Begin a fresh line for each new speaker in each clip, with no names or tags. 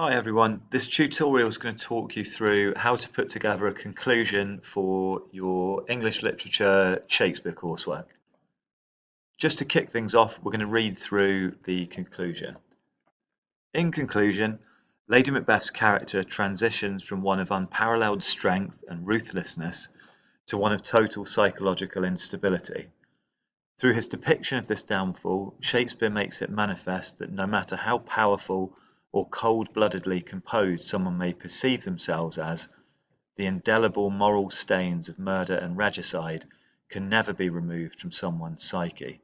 Hi everyone, this tutorial is going to talk you through how to put together a conclusion for your English Literature Shakespeare coursework. Just to kick things off, we're going to read through the conclusion. In conclusion, Lady Macbeth's character transitions from one of unparalleled strength and ruthlessness to one of total psychological instability. Through his depiction of this downfall, Shakespeare makes it manifest that no matter how powerful or cold-bloodedly composed someone may perceive themselves as, the indelible moral stains of murder and regicide can never be removed from someone's psyche,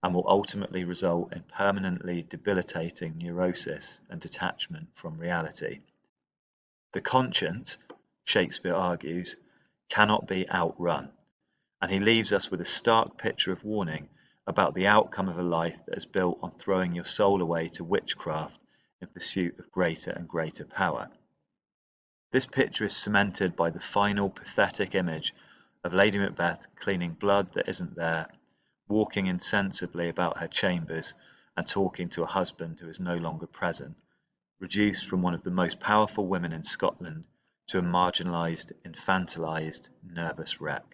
and will ultimately result in permanently debilitating neurosis and detachment from reality. The conscience, Shakespeare argues, cannot be outrun, and he leaves us with a stark picture of warning about the outcome of a life that is built on throwing your soul away to witchcraft in pursuit of greater and greater power. This picture is cemented by the final pathetic image of Lady Macbeth cleaning blood that isn't there, walking insensibly about her chambers and talking to a husband who is no longer present, reduced from one of the most powerful women in Scotland to a marginalised, infantilised, nervous wreck.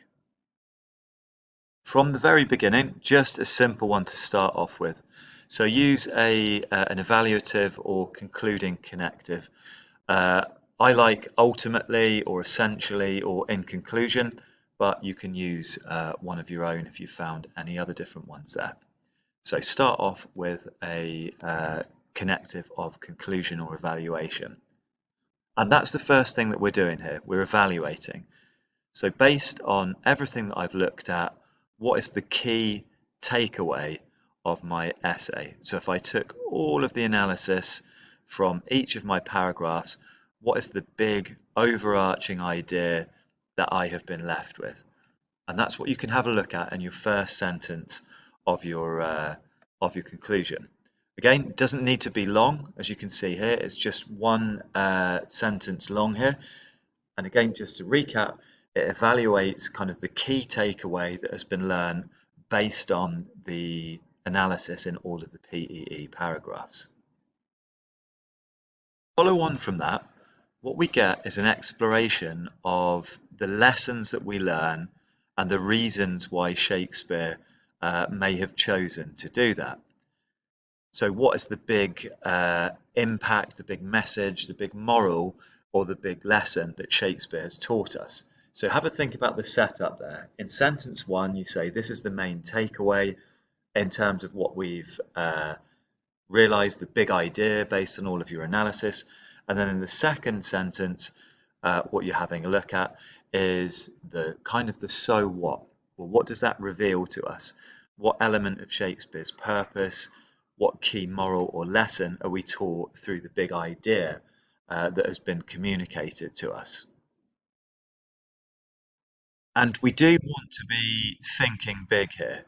From the very beginning, just a simple one to start off with. So use an evaluative or concluding connective. I like ultimately or essentially or in conclusion, but you can use one of your own if you found any other different ones there. So start off with a connective of conclusion or evaluation. And that's the first thing that we're doing here. We're evaluating. So based on everything that I've looked at, what is the key takeaway of my essay? So if I took all of the analysis from each of my paragraphs, what is the big overarching idea that I have been left with? And that's what you can have a look at in your first sentence of your conclusion. Again, it doesn't need to be long, as you can see here. It's just one sentence long here. And again, just to recap, it evaluates kind of the key takeaway that has been learned based on the analysis in all of the PEE paragraphs. Follow on from that, what we get is an exploration of the lessons that we learn and the reasons why Shakespeare may have chosen to do that. So what is the big impact, the big message, the big moral, or the big lesson that Shakespeare has taught us? So have a think about the setup there. In sentence one, you say this is the main takeaway in terms of what we've realized, the big idea based on all of your analysis. And then in the second sentence, what you're having a look at is the kind of the so what. Well, what does that reveal to us? What element of Shakespeare's purpose, what key moral or lesson are we taught through the big idea that has been communicated to us? And we do want to be thinking big here.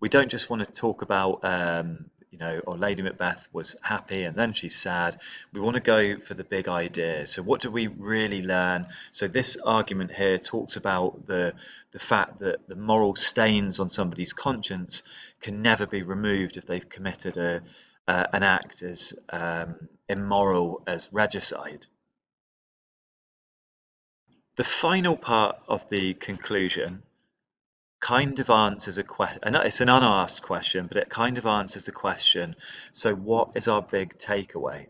We don't just want to talk about, or Lady Macbeth was happy and then she's sad. We want to go for the big idea. So what do we really learn? So this argument here talks about the fact that the moral stains on somebody's conscience can never be removed if they've committed an act as immoral as regicide. The final part of the conclusion kind of answers a question. It's an unasked question, but it kind of answers the question. So, what is our big takeaway?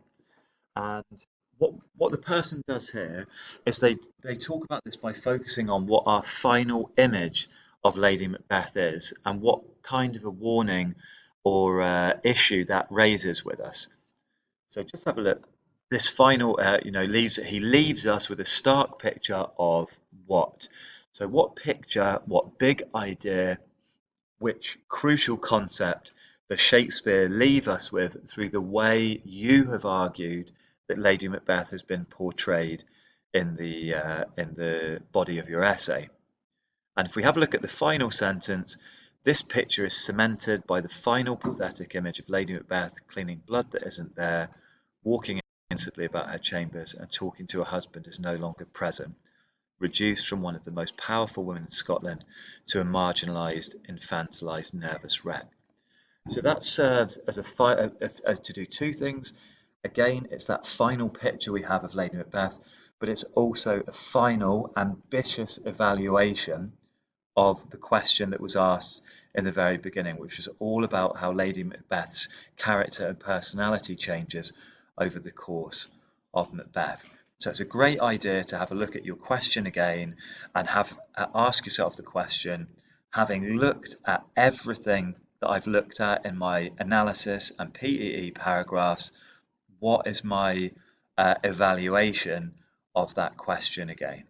And what the person does here is they talk about this by focusing on what our final image of Lady Macbeth is, and what kind of a warning or issue that raises with us. So, just have a look. This final, he leaves us with a stark picture of what. So, what picture, what big idea, which crucial concept does Shakespeare leave us with through the way you have argued that Lady Macbeth has been portrayed in the body of your essay? And if we have a look at the final sentence, this picture is cemented by the final pathetic image of Lady Macbeth cleaning blood that isn't there, walking instantly about her chambers and talking to her husband is no longer present, reduced from one of the most powerful women in Scotland to a marginalised, infantilised, nervous wreck. So that serves as to do two things. Again, it's that final picture we have of Lady Macbeth, but it's also a final ambitious evaluation of the question that was asked in the very beginning, which was all about how Lady Macbeth's character and personality changes over the course of Macbeth. So it's a great idea to have a look at your question again and have ask yourself the question, having looked at everything that I've looked at in my analysis and PEE paragraphs, what is my evaluation of that question again?